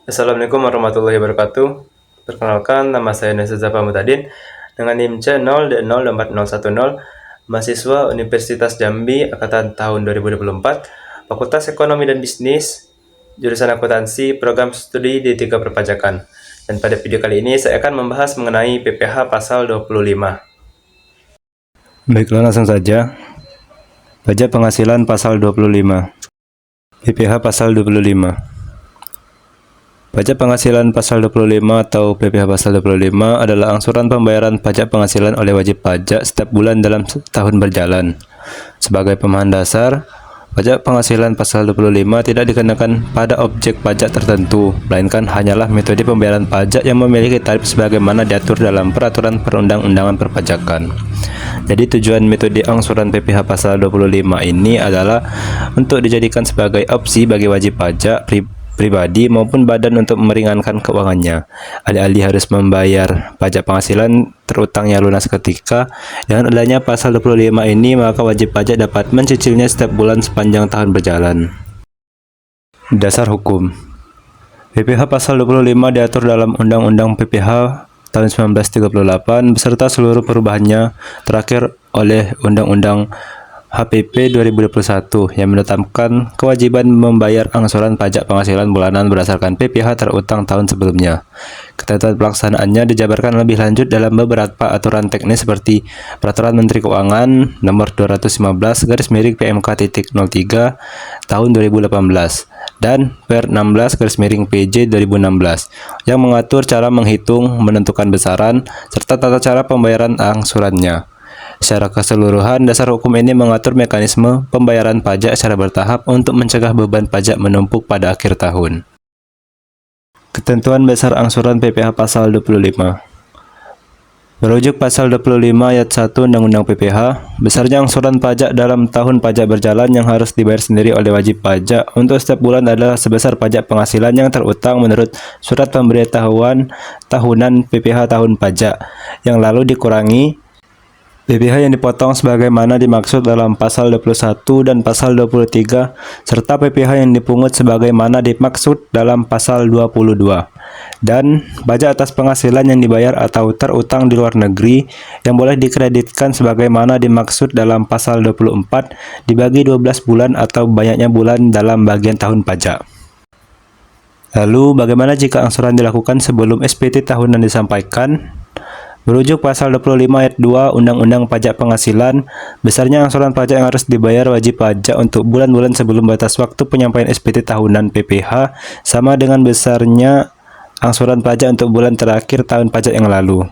Assalamualaikum warahmatullahi wabarakatuh. Perkenalkan, nama saya Nasuza Pamutadin dengan NIM C0D02410, mahasiswa Universitas Jambi angkatan tahun 2024, Fakultas Ekonomi dan Bisnis, jurusan akuntansi, program studi D3 Perpajakan. Dan pada video kali ini saya akan membahas mengenai PPh pasal 25. Baiklah, langsung saja. Pajak penghasilan pasal 25. PPh pasal 25. Pajak penghasilan pasal 25 atau PPh pasal 25 adalah angsuran pembayaran pajak penghasilan oleh wajib pajak setiap bulan dalam tahun berjalan. Sebagai pemahaman dasar, pajak penghasilan pasal 25 tidak dikenakan pada objek pajak tertentu, melainkan hanyalah metode pembayaran pajak yang memiliki tarif sebagaimana diatur dalam peraturan perundang-undangan perpajakan. Jadi tujuan metode angsuran PPh pasal 25 ini adalah untuk dijadikan sebagai opsi bagi wajib pajak pribadi maupun badan untuk meringankan keuangannya. Alih-alih harus membayar pajak penghasilan terutangnya lunas ketika, dengan adanya pasal 25 ini maka wajib pajak dapat mencicilnya setiap bulan sepanjang tahun berjalan. Dasar hukum. PPh pasal 25 diatur dalam Undang-Undang PPh tahun 1938 beserta seluruh perubahannya terakhir oleh Undang-Undang HPP 2021 yang menetapkan kewajiban membayar angsuran pajak penghasilan bulanan berdasarkan PPh terutang tahun sebelumnya. Ketentuan pelaksanaannya dijabarkan lebih lanjut dalam beberapa aturan teknis seperti Peraturan Menteri Keuangan Nomor 215/PMK.03 tahun 2018 dan Per 16/PJ 2016 yang mengatur cara menghitung, menentukan besaran, serta tata cara pembayaran angsurannya. Secara keseluruhan, dasar hukum ini mengatur mekanisme pembayaran pajak secara bertahap untuk mencegah beban pajak menumpuk pada akhir tahun. Ketentuan dasar angsuran PPh pasal 25. Merujuk pasal 25 ayat 1 Undang-Undang PPh, besarnya angsuran pajak dalam tahun pajak berjalan yang harus dibayar sendiri oleh wajib pajak untuk setiap bulan adalah sebesar pajak penghasilan yang terutang menurut surat pemberitahuan tahunan PPh tahun pajak, yang lalu dikurangi PPh yang dipotong sebagaimana dimaksud dalam pasal 21 dan pasal 23, serta PPh yang dipungut sebagaimana dimaksud dalam pasal 22, dan pajak atas penghasilan yang dibayar atau terutang di luar negeri yang boleh dikreditkan sebagaimana dimaksud dalam pasal 24 dibagi 12 bulan atau banyaknya bulan dalam bagian tahun pajak. Lalu, bagaimana jika angsuran dilakukan sebelum SPT tahunan disampaikan? Merujuk pasal 25 ayat 2 Undang-Undang Pajak Penghasilan, besarnya angsuran pajak yang harus dibayar wajib pajak untuk bulan-bulan sebelum batas waktu penyampaian SPT tahunan PPh sama dengan besarnya angsuran pajak untuk bulan terakhir tahun pajak yang lalu.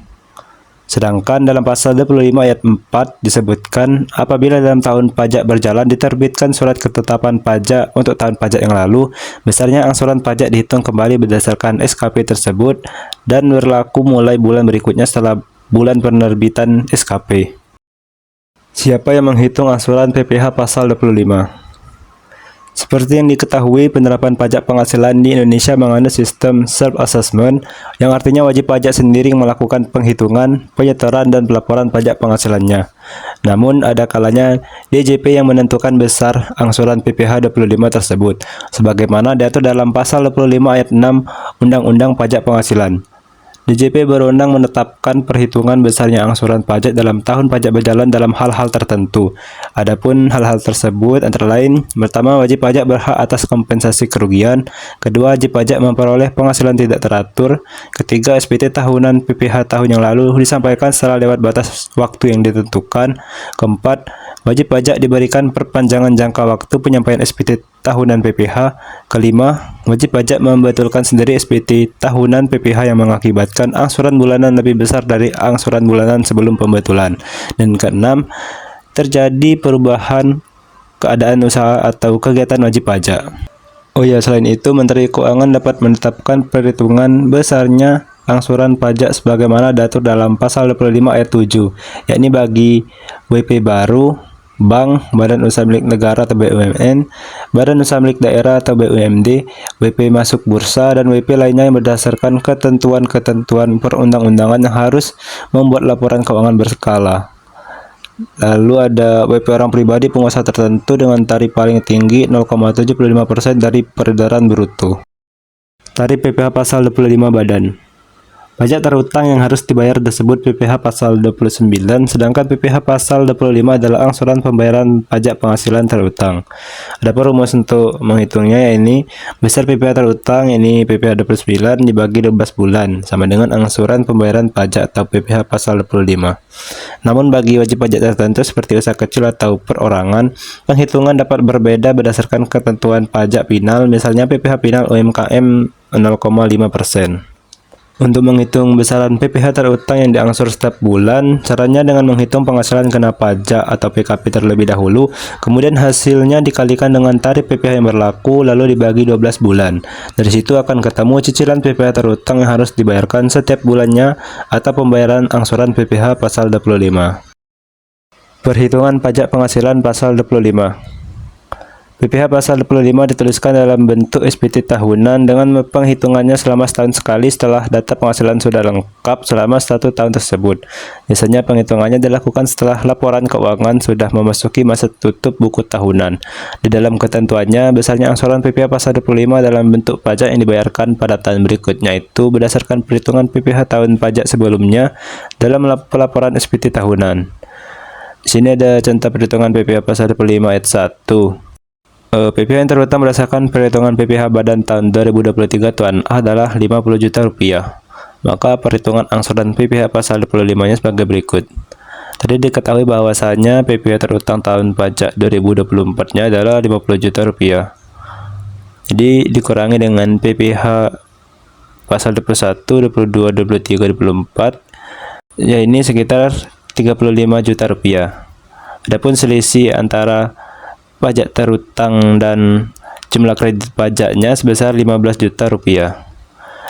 Sedangkan dalam pasal 25 ayat 4 disebutkan apabila dalam tahun pajak berjalan diterbitkan surat ketetapan pajak untuk tahun pajak yang lalu, besarnya angsuran pajak dihitung kembali berdasarkan SKP tersebut dan berlaku mulai bulan berikutnya setelah bulan penerbitan SKP. Siapa yang menghitung angsuran PPh pasal 25? Seperti yang diketahui, penerapan pajak penghasilan di Indonesia menganut sistem self-assessment, yang artinya wajib pajak sendiri melakukan penghitungan, penyetoran, dan pelaporan pajak penghasilannya. Namun, ada kalanya DJP yang menentukan besar angsuran PPh 25 tersebut, sebagaimana diatur dalam pasal 25 ayat 6 Undang-Undang Pajak Penghasilan. DJP berwenang menetapkan perhitungan besarnya angsuran pajak dalam tahun pajak berjalan dalam hal-hal tertentu. Adapun hal-hal tersebut antara lain, pertama, wajib pajak berhak atas kompensasi kerugian, kedua, wajib pajak memperoleh penghasilan tidak teratur, ketiga, SPT tahunan PPh tahun yang lalu disampaikan setelah lewat batas waktu yang ditentukan, keempat, wajib pajak diberikan perpanjangan jangka waktu penyampaian SPT tahunan PPh, kelima, wajib pajak membetulkan sendiri SPT tahunan PPh yang mengakibatkan angsuran bulanan lebih besar dari angsuran bulanan sebelum pembetulan, dan keenam, terjadi perubahan keadaan usaha atau kegiatan wajib pajak. Oh ya, selain itu, Menteri Keuangan dapat menetapkan perhitungan besarnya angsuran pajak sebagaimana diatur dalam pasal 25 ayat 7, yakni bagi WP baru, bank, badan usaha milik negara atau BUMN, badan usaha milik daerah atau BUMD, WP masuk bursa, dan WP lainnya yang berdasarkan ketentuan-ketentuan perundang-undangan yang harus membuat laporan keuangan berskala. Lalu ada WP orang pribadi pengusaha tertentu dengan tarif paling tinggi 0,75% dari peredaran bruto. Tarif PPh pasal 25 badan. Pajak terutang yang harus dibayar tersebut PPh pasal 29, sedangkan PPh pasal 25 adalah angsuran pembayaran pajak penghasilan terutang. Adapun rumus untuk menghitungnya yakni besar PPh terutang ini PPh 29 dibagi 12 bulan sama dengan angsuran pembayaran pajak atau PPh pasal 25. Namun bagi wajib pajak tertentu seperti usaha kecil atau perorangan, penghitungan dapat berbeda berdasarkan ketentuan pajak final, misalnya PPh final UMKM 0,5%. Untuk menghitung besaran PPh terutang yang diangsur setiap bulan, caranya dengan menghitung penghasilan kena pajak atau PKP terlebih dahulu, kemudian hasilnya dikalikan dengan tarif PPh yang berlaku, lalu dibagi 12 bulan. Dari situ akan ketemu cicilan PPh terutang yang harus dibayarkan setiap bulannya atau pembayaran angsuran PPh pasal 25. Perhitungan pajak penghasilan pasal 25. PPh pasal 25 dituliskan dalam bentuk SPT tahunan dengan penghitungannya selama setahun sekali setelah data penghasilan sudah lengkap selama 1 tahun tersebut. Biasanya penghitungannya dilakukan setelah laporan keuangan sudah memasuki masa tutup buku tahunan. Di dalam ketentuannya, besarnya angsuran PPh pasal 25 dalam bentuk pajak yang dibayarkan pada tahun berikutnya itu berdasarkan perhitungan PPh tahun pajak sebelumnya dalam pelaporan SPT tahunan. Di sini ada contoh perhitungan PPh pasal 25 ayat 1. PPh yang terutang berdasarkan perhitungan PPh badan tahun 2023 Tuan A adalah 50 juta rupiah. Maka perhitungan angsuran PPh pasal 25-nya sebagai berikut. Tadi diketahui bahwasanya PPh terutang tahun pajak 2024-nya adalah 50 juta rupiah. Jadi dikurangi dengan PPh pasal 21, 22, 23, 24, ya ini sekitar 35 juta rupiah. Adapun selisih antara pajak terutang dan jumlah kredit pajaknya sebesar 15 juta rupiah.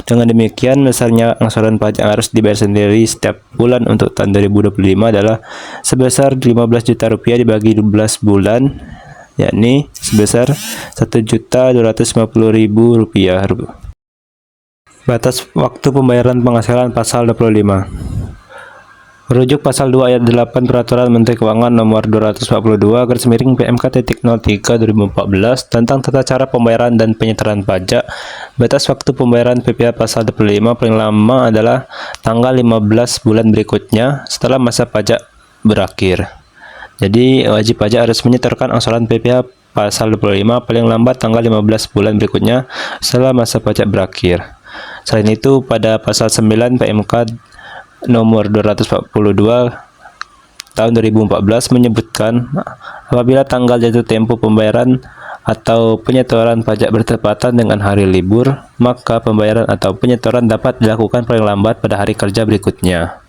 Dengan demikian, besarnya angsuran pajak yang harus dibayar sendiri setiap bulan untuk tahun 2025 adalah sebesar 15 juta rupiah dibagi 12 bulan, yakni sebesar 1.250.000 rupiah. Batas waktu pembayaran penghasilan pasal 25. Merujuk pasal 2 ayat 8 Peraturan Menteri Keuangan Nomor 242/PMK-03/2014 tentang tata cara pembayaran dan penyetoran pajak, batas waktu pembayaran PPh pasal 25 paling lama adalah tanggal 15 bulan berikutnya setelah masa pajak berakhir. Jadi wajib pajak harus menyetorkan angsuran PPh pasal 25 paling lambat tanggal 15 bulan berikutnya setelah masa pajak berakhir. Selain itu, pada pasal 9 PMK nomor 242 tahun 2014 menyebutkan apabila tanggal jatuh tempo pembayaran atau penyetoran pajak bertepatan dengan hari libur, maka pembayaran atau penyetoran dapat dilakukan paling lambat pada hari kerja berikutnya.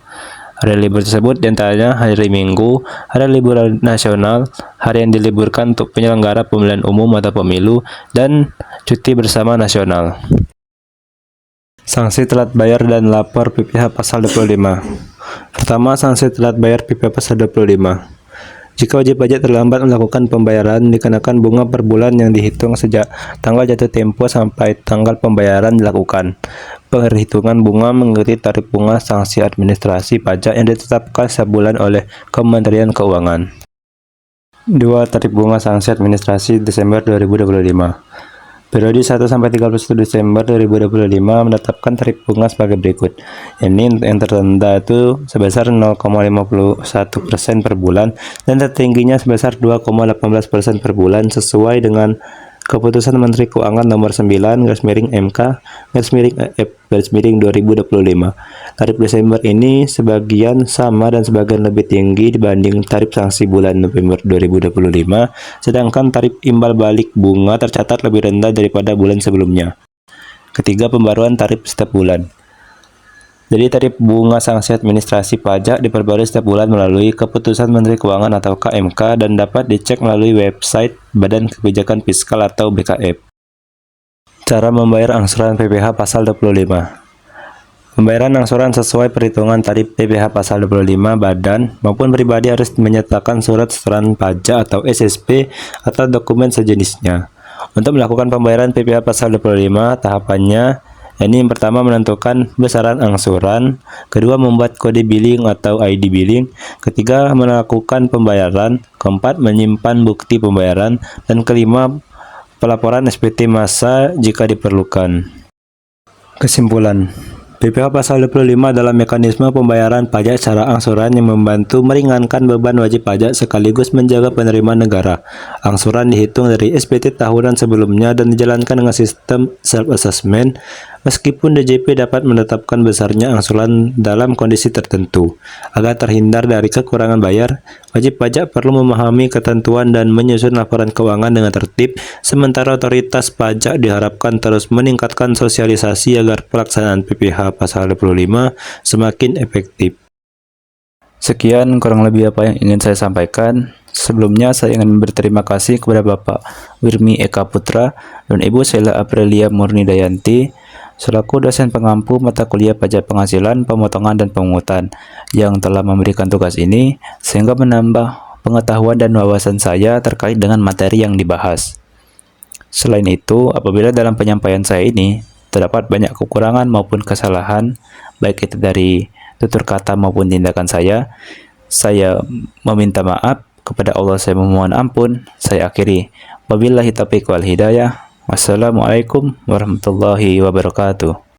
Hari libur tersebut diantaranya hari Minggu, hari libur nasional, hari yang diliburkan untuk penyelenggara pemilihan umum atau pemilu, dan cuti bersama nasional. Sanksi telat bayar dan lapor PPh pasal 25. Pertama, sanksi telat bayar PPh pasal 25. Jika wajib pajak terlambat melakukan pembayaran, dikenakan bunga per bulan yang dihitung sejak tanggal jatuh tempo sampai tanggal pembayaran dilakukan. Perhitungan bunga mengikuti tarif bunga sanksi administrasi pajak yang ditetapkan setiap bulan oleh Kementerian Keuangan. 2. Tarif bunga sanksi administrasi Desember 2025. Periode 1 sampai 31 Desember 2025 menetapkan tarif bunga sebagai berikut. Ini yang terendah itu sebesar 0,51% per bulan dan tertingginya sebesar 2,18% per bulan sesuai dengan Keputusan Menteri Keuangan Nomor 9/MK/FF/2025. Tarif Desember ini sebagian sama dan sebagian lebih tinggi dibanding tarif sanksi bulan November 2025, sedangkan tarif imbal balik bunga tercatat lebih rendah daripada bulan sebelumnya. Ketiga, pembaruan tarif setiap bulan. Jadi tarif bunga sanksi administrasi pajak diperbarui setiap bulan melalui Keputusan Menteri Keuangan atau KMK dan dapat dicek melalui website Badan Kebijakan Fiskal atau BKF. Cara membayar angsuran PPh pasal 25. Pembayaran angsuran sesuai perhitungan tarif PPh pasal 25 badan maupun pribadi harus menyertakan surat setoran pajak atau SSP atau dokumen sejenisnya. Untuk melakukan pembayaran PPh pasal 25, tahapannya ini yang pertama menentukan besaran angsuran, kedua membuat kode billing atau ID billing, ketiga melakukan pembayaran, keempat menyimpan bukti pembayaran, dan kelima pelaporan SPT massa jika diperlukan. Kesimpulan, PPh Pasal 25 adalah mekanisme pembayaran pajak secara angsuran yang membantu meringankan beban wajib pajak sekaligus menjaga penerimaan negara. Angsuran dihitung dari SPT tahunan sebelumnya dan dijalankan dengan sistem self-assessment, meskipun DJP dapat menetapkan besarnya angsuran dalam kondisi tertentu. Agar terhindar dari kekurangan bayar, wajib pajak perlu memahami ketentuan dan menyusun laporan keuangan dengan tertib, sementara otoritas pajak diharapkan terus meningkatkan sosialisasi agar pelaksanaan PPh Pasal 25 semakin efektif. Sekian kurang lebih apa yang ingin saya sampaikan. Sebelumnya saya ingin berterima kasih kepada Bapak Wirmi Eka Putra dan Ibu Sheila Aprilia Murni Dayanti selaku dosen pengampu mata kuliah pajak penghasilan, pemotongan, dan pemungutan yang telah memberikan tugas ini sehingga menambah pengetahuan dan wawasan saya terkait dengan materi yang dibahas. Selain itu, apabila dalam penyampaian saya ini terdapat banyak kekurangan maupun kesalahan, baik itu dari tutur kata maupun tindakan saya meminta maaf. Kepada Allah saya memohon ampun. Saya akhiri. Wabillahi taufiq wal hidayah. Wassalamualaikum warahmatullahi wabarakatuh.